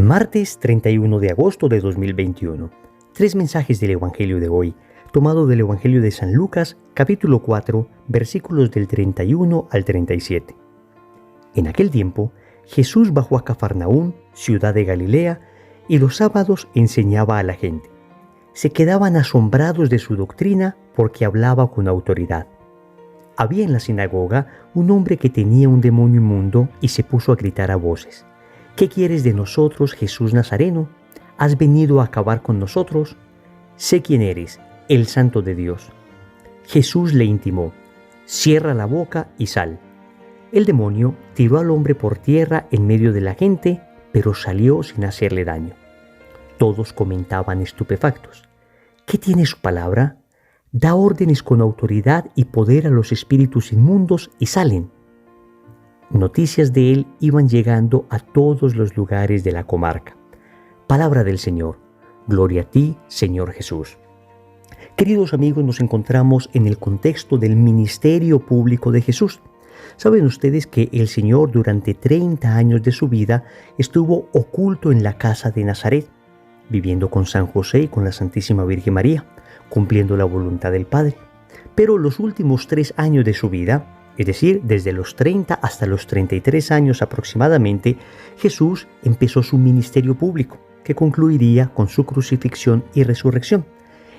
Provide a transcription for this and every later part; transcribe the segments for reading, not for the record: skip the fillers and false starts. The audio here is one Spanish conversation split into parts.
Martes 31 de agosto de 2021. Tres mensajes del Evangelio de hoy, tomado del Evangelio de San Lucas, capítulo 4, versículos del 31 al 37. En aquel tiempo, Jesús bajó a Cafarnaún, ciudad de Galilea, y los sábados enseñaba a la gente. Se quedaban asombrados de su doctrina porque hablaba con autoridad. Había en la sinagoga un hombre que tenía un demonio inmundo y se puso a gritar a voces: ¿Qué quieres de nosotros, Jesús Nazareno? ¿Has venido a acabar con nosotros? Sé quién eres, el Santo de Dios. Jesús le intimó: cierra la boca y sal. El demonio tiró al hombre por tierra en medio de la gente, pero salió sin hacerle daño. Todos comentaban estupefactos: ¿qué tiene su palabra? Da órdenes con autoridad y poder a los espíritus inmundos y salen. Noticias de él iban llegando a todos los lugares de la comarca. Palabra del Señor. Gloria a ti, Señor Jesús. Queridos amigos, nos encontramos en el contexto del ministerio público de Jesús. Saben ustedes que el Señor durante 30 años de su vida estuvo oculto en la casa de Nazaret, viviendo con San José y con la Santísima Virgen María, cumpliendo la voluntad del Padre. Pero los últimos 3 años de su vida, es decir, desde los 30 hasta los 33 años aproximadamente, Jesús empezó su ministerio público, que concluiría con su crucifixión y resurrección.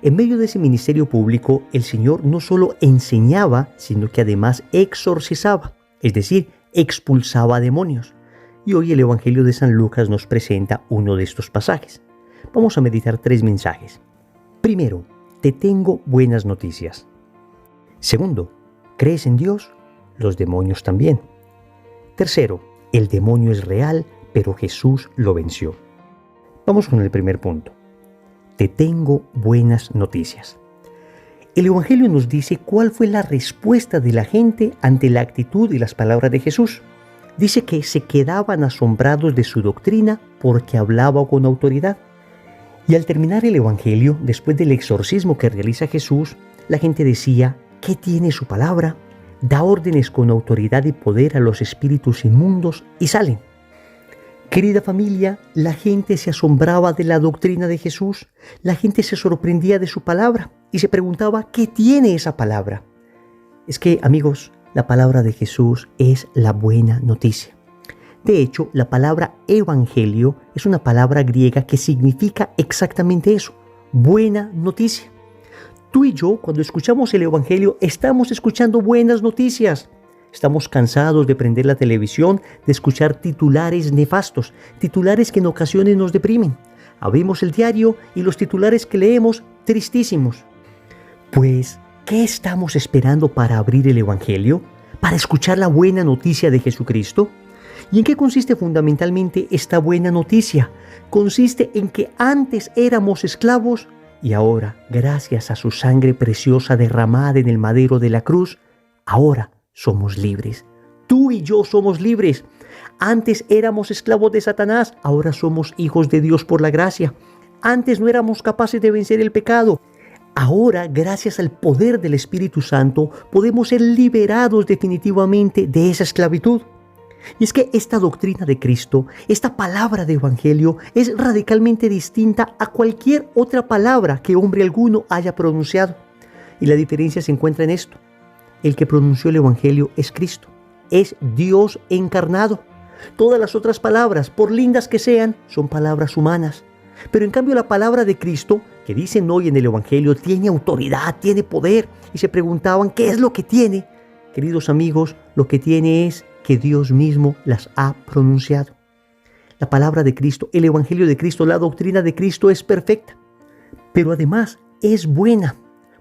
En medio de ese ministerio público, el Señor no solo enseñaba, sino que además exorcizaba, es decir, expulsaba demonios. Y hoy el Evangelio de San Lucas nos presenta uno de estos pasajes. Vamos a meditar 3 mensajes. Primero, te tengo buenas noticias. Segundo, ¿crees en Dios? Los demonios también. Tercero, el demonio es real, pero Jesús lo venció. Vamos con el primer punto. Te tengo buenas noticias. El Evangelio nos dice cuál fue la respuesta de la gente ante la actitud y las palabras de Jesús. Dice que se quedaban asombrados de su doctrina porque hablaba con autoridad. Y al terminar el Evangelio, después del exorcismo que realiza Jesús, la gente decía: ¿qué tiene su palabra? Da órdenes con autoridad y poder a los espíritus inmundos y salen. Querida familia, la gente se asombraba de la doctrina de Jesús, la gente se sorprendía de su palabra y se preguntaba: ¿qué tiene esa palabra? Es que, amigos, la palabra de Jesús es la buena noticia. De hecho, la palabra evangelio es una palabra griega que significa exactamente eso: buena noticia. Tú y yo, cuando escuchamos el Evangelio, estamos escuchando buenas noticias. Estamos cansados de prender la televisión, de escuchar titulares nefastos, titulares que en ocasiones nos deprimen. Abrimos el diario y los titulares que leemos, tristísimos. Pues, ¿qué estamos esperando para abrir el Evangelio? ¿Para escuchar la buena noticia de Jesucristo? ¿Y en qué consiste fundamentalmente esta buena noticia? Consiste en que antes éramos esclavos y ahora, gracias a su sangre preciosa derramada en el madero de la cruz, ahora somos libres. Tú y yo somos libres. Antes éramos esclavos de Satanás, ahora somos hijos de Dios por la gracia. Antes no éramos capaces de vencer el pecado. Ahora, gracias al poder del Espíritu Santo, podemos ser liberados definitivamente de esa esclavitud. Y es que esta doctrina de Cristo, esta palabra de Evangelio, es radicalmente distinta a cualquier otra palabra que hombre alguno haya pronunciado. Y la diferencia se encuentra en esto: el que pronunció el Evangelio es Cristo, es Dios encarnado. Todas las otras palabras, por lindas que sean, son palabras humanas. Pero en cambio la palabra de Cristo, que dicen hoy en el Evangelio, tiene autoridad, tiene poder. Y se preguntaban: ¿qué es lo que tiene? Queridos amigos, lo que tiene es que Dios mismo las ha pronunciado. La palabra de Cristo, el Evangelio de Cristo, la doctrina de Cristo es perfecta, pero además es buena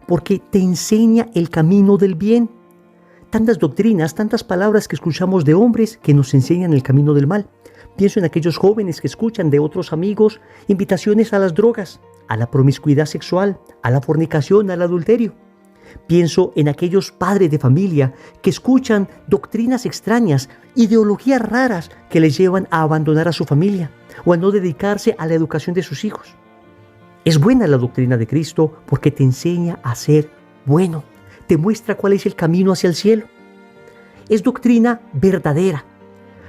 porque te enseña el camino del bien. Tantas doctrinas, tantas palabras que escuchamos de hombres que nos enseñan el camino del mal. Pienso en aquellos jóvenes que escuchan de otros amigos invitaciones a las drogas, a la promiscuidad sexual, a la fornicación, al adulterio. Pienso en aquellos padres de familia que escuchan doctrinas extrañas, ideologías raras que les llevan a abandonar a su familia o a no dedicarse a la educación de sus hijos. Es buena la doctrina de Cristo porque te enseña a ser bueno, te muestra cuál es el camino hacia el cielo. Es doctrina verdadera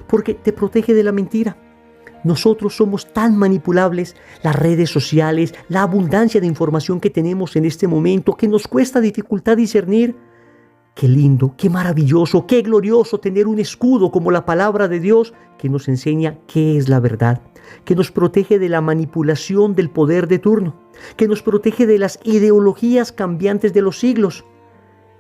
porque te protege de la mentira. Nosotros somos tan manipulables, las redes sociales, la abundancia de información que tenemos en este momento, que nos cuesta dificultad discernir. Qué lindo, qué maravilloso, qué glorioso tener un escudo como la palabra de Dios que nos enseña qué es la verdad, que nos protege de la manipulación del poder de turno, que nos protege de las ideologías cambiantes de los siglos.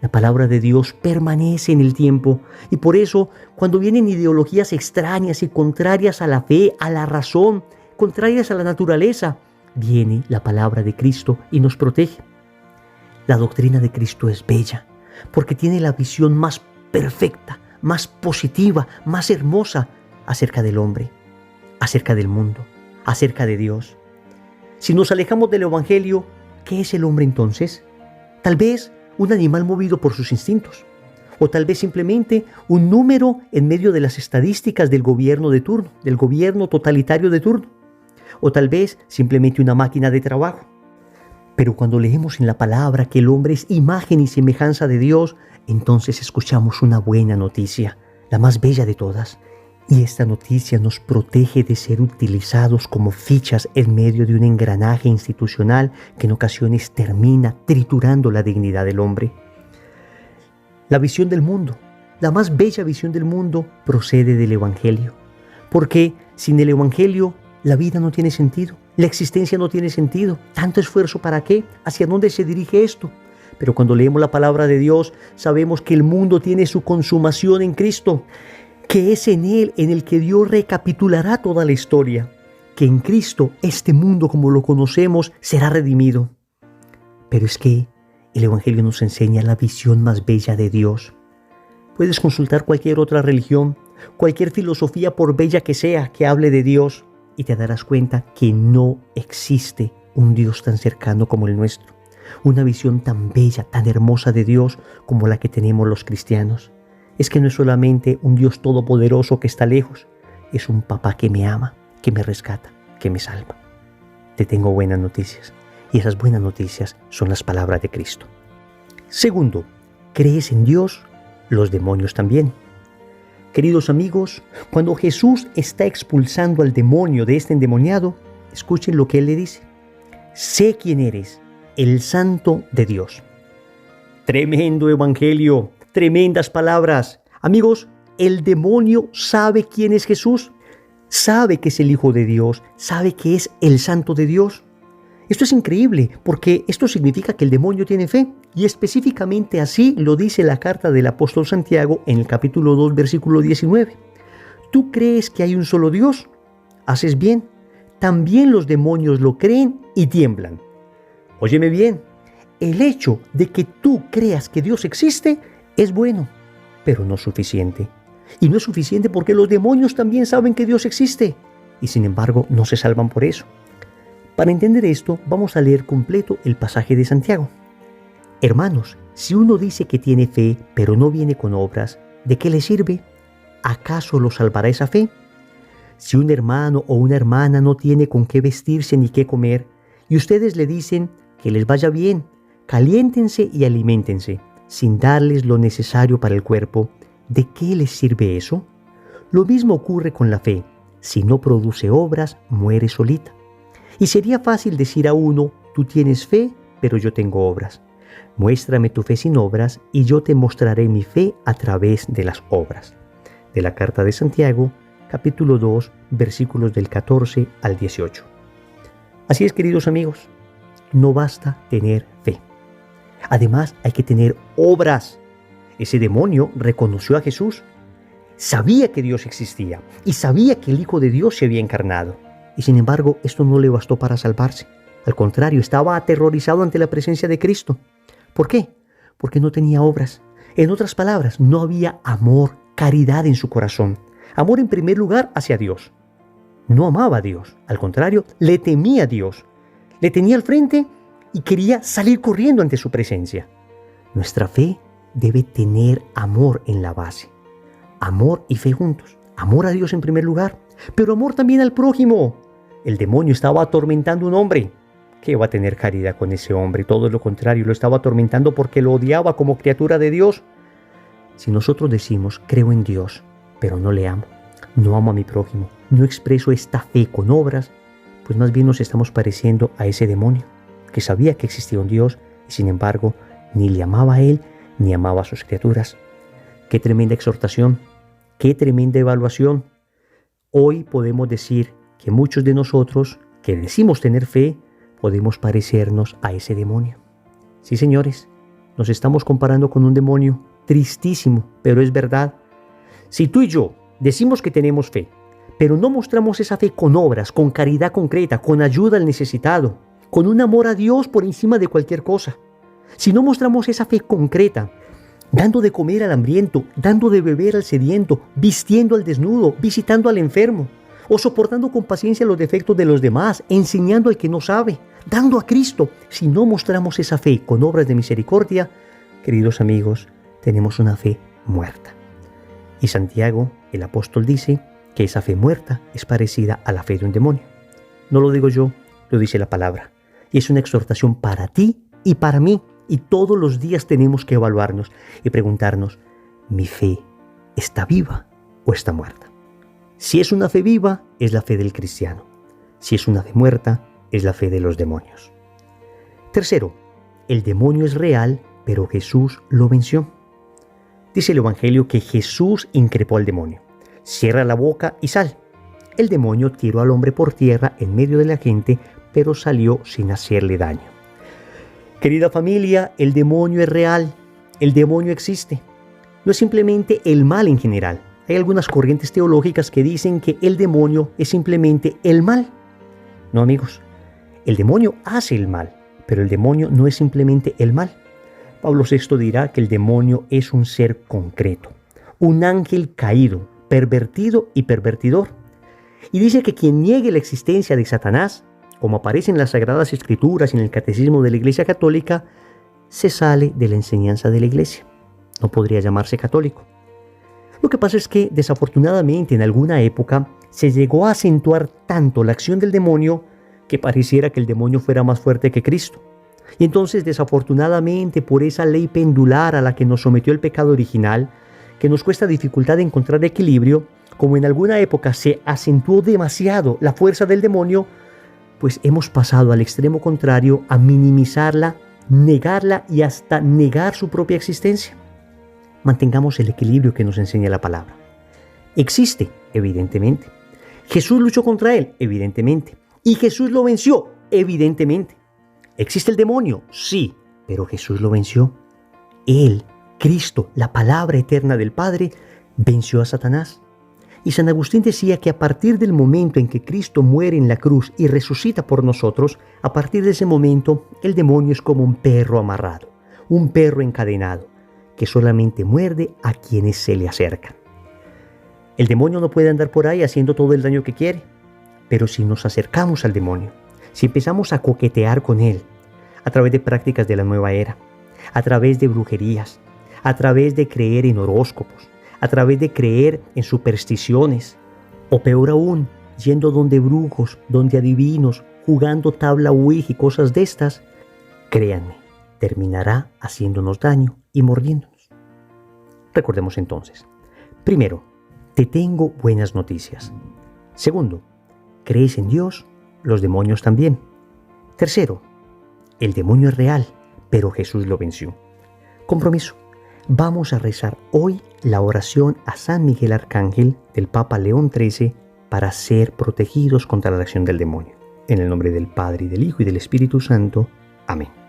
La palabra de Dios permanece en el tiempo y por eso cuando vienen ideologías extrañas y contrarias a la fe, a la razón, contrarias a la naturaleza, viene la palabra de Cristo y nos protege. La doctrina de Cristo es bella porque tiene la visión más perfecta, más positiva, más hermosa acerca del hombre, acerca del mundo, acerca de Dios. Si nos alejamos del Evangelio, ¿qué es el hombre entonces? Tal vez un animal movido por sus instintos, o tal vez simplemente un número en medio de las estadísticas del gobierno de turno, del gobierno totalitario de turno, o tal vez simplemente una máquina de trabajo. Pero cuando leemos en la palabra que el hombre es imagen y semejanza de Dios, entonces escuchamos una buena noticia, la más bella de todas. Y esta noticia nos protege de ser utilizados como fichas en medio de un engranaje institucional que en ocasiones termina triturando la dignidad del hombre. La visión del mundo, la más bella visión del mundo, procede del Evangelio. Porque sin el Evangelio la vida no tiene sentido, la existencia no tiene sentido. ¿Tanto esfuerzo para qué? ¿Hacia dónde se dirige esto? Pero cuando leemos la palabra de Dios, sabemos que el mundo tiene su consumación en Cristo, que es en Él en el que Dios recapitulará toda la historia, que en Cristo este mundo como lo conocemos será redimido. Pero es que el Evangelio nos enseña la visión más bella de Dios. Puedes consultar cualquier otra religión, cualquier filosofía por bella que sea que hable de Dios y te darás cuenta que no existe un Dios tan cercano como el nuestro, una visión tan bella, tan hermosa de Dios como la que tenemos los cristianos. Es que no es solamente un Dios todopoderoso que está lejos, es un papá que me ama, que me rescata, que me salva. Te tengo buenas noticias, y esas buenas noticias son las palabras de Cristo. Segundo, ¿crees en Dios? Los demonios también. Queridos amigos, cuando Jesús está expulsando al demonio de este endemoniado, escuchen lo que Él le dice. Sé quién eres, el Santo de Dios. Tremendo evangelio. Tremendas palabras. Amigos, el demonio sabe quién es Jesús, sabe que es el Hijo de Dios, sabe que es el Santo de Dios. Esto es increíble porque esto significa que el demonio tiene fe y específicamente así lo dice la carta del apóstol Santiago en el capítulo 2, versículo 19. ¿Tú crees que hay un solo Dios? Haces bien. También los demonios lo creen y tiemblan. Óyeme bien, el hecho de que tú creas que Dios existe es bueno, pero no suficiente. Y no es suficiente porque los demonios también saben que Dios existe y sin embargo no se salvan por eso. Para entender esto, vamos a leer completo el pasaje de Santiago. Hermanos, si uno dice que tiene fe, pero no viene con obras, ¿de qué le sirve? ¿Acaso lo salvará esa fe? Si un hermano o una hermana no tiene con qué vestirse ni qué comer, y ustedes le dicen que les vaya bien, caliéntense y aliméntense, sin darles lo necesario para el cuerpo, ¿de qué les sirve eso? Lo mismo ocurre con la fe. Si no produce obras, muere solita. Y sería fácil decir a uno, tú tienes fe, pero yo tengo obras. Muéstrame tu fe sin obras, y yo te mostraré mi fe a través de las obras. De la carta de Santiago, capítulo 2, versículos del 14 al 18. Así es, queridos amigos, no basta tener fe. Además, hay que tener obras. Ese demonio reconoció a Jesús, sabía que Dios existía y sabía que el Hijo de Dios se había encarnado. Y sin embargo, esto no le bastó para salvarse. Al contrario, estaba aterrorizado ante la presencia de Cristo. ¿Por qué? Porque no tenía obras. En otras palabras, no había amor, caridad en su corazón. Amor en primer lugar hacia Dios. No amaba a Dios. Al contrario, le temía a Dios. Le tenía al frente y quería salir corriendo ante su presencia. Nuestra fe debe tener amor en la base. Amor y fe juntos. Amor a Dios en primer lugar, pero amor también al prójimo. El demonio estaba atormentando a un hombre. ¿Qué va a tener caridad con ese hombre? Todo lo contrario, lo estaba atormentando porque lo odiaba como criatura de Dios. Si nosotros decimos, creo en Dios, pero no le amo, no amo a mi prójimo, no expreso esta fe con obras, pues más bien nos estamos pareciendo a ese demonio que sabía que existía un Dios y sin embargo ni le amaba a él ni amaba a sus criaturas. Qué tremenda exhortación, qué tremenda evaluación. Hoy podemos decir que muchos de nosotros que decimos tener fe podemos parecernos a ese demonio. Sí, señores, nos estamos comparando con un demonio tristísimo, pero es verdad. Si tú y yo decimos que tenemos fe, pero no mostramos esa fe con obras, con caridad concreta, con ayuda al necesitado, con un amor a Dios por encima de cualquier cosa, si no mostramos esa fe concreta, dando de comer al hambriento, dando de beber al sediento, vistiendo al desnudo, visitando al enfermo, o soportando con paciencia los defectos de los demás, enseñando al que no sabe, dando a Cristo, si no mostramos esa fe con obras de misericordia, queridos amigos, tenemos una fe muerta. Y Santiago, el apóstol, dice que esa fe muerta es parecida a la fe de un demonio. No lo digo yo, lo dice la palabra. Y es una exhortación para ti y para mí. Y todos los días tenemos que evaluarnos y preguntarnos, ¿mi fe está viva o está muerta? Si es una fe viva, es la fe del cristiano. Si es una fe muerta, es la fe de los demonios. Tercero, el demonio es real, pero Jesús lo venció. Dice el Evangelio que Jesús increpó al demonio. Cierra la boca y sal. El demonio tiró al hombre por tierra en medio de la gente, pero salió sin hacerle daño. Querida familia, el demonio es real, el demonio existe. No es simplemente el mal en general. Hay algunas corrientes teológicas que dicen que el demonio es simplemente el mal. No, amigos, el demonio hace el mal, pero el demonio no es simplemente el mal. Pablo VI dirá que el demonio es un ser concreto, un ángel caído, pervertido y pervertidor. Y dice que quien niegue la existencia de Satanás, como aparece en las Sagradas Escrituras y en el Catecismo de la Iglesia Católica, se sale de la enseñanza de la Iglesia. No podría llamarse católico. Lo que pasa es que, desafortunadamente, en alguna época se llegó a acentuar tanto la acción del demonio que pareciera que el demonio fuera más fuerte que Cristo. Y entonces, desafortunadamente, por esa ley pendular a la que nos sometió el pecado original, que nos cuesta dificultad encontrar equilibrio, como en alguna época se acentuó demasiado la fuerza del demonio, pues hemos pasado al extremo contrario a minimizarla, negarla y hasta negar su propia existencia. Mantengamos el equilibrio que nos enseña la palabra. Existe, evidentemente. Jesús luchó contra él, evidentemente. Y Jesús lo venció, evidentemente. ¿Existe el demonio? Sí, pero Jesús lo venció. Él, Cristo, la palabra eterna del Padre, venció a Satanás. Y San Agustín decía que a partir del momento en que Cristo muere en la cruz y resucita por nosotros, a partir de ese momento el demonio es como un perro amarrado, un perro encadenado, que solamente muerde a quienes se le acercan. El demonio no puede andar por ahí haciendo todo el daño que quiere, pero si nos acercamos al demonio, si empezamos a coquetear con él, a través de prácticas de la nueva era, a través de brujerías, a través de creer en horóscopos, a través de creer en supersticiones, o peor aún, yendo donde brujos, donde adivinos, jugando tabla Ouija y cosas de estas, créanme, terminará haciéndonos daño y mordiéndonos. Recordemos entonces, primero, te tengo buenas noticias. Segundo, ¿crees en Dios? Los demonios también. Tercero, el demonio es real, pero Jesús lo venció. Compromiso. Vamos a rezar hoy la oración a San Miguel Arcángel del Papa León XIII para ser protegidos contra la acción del demonio. En el nombre del Padre, y del Hijo, y del Espíritu Santo. Amén.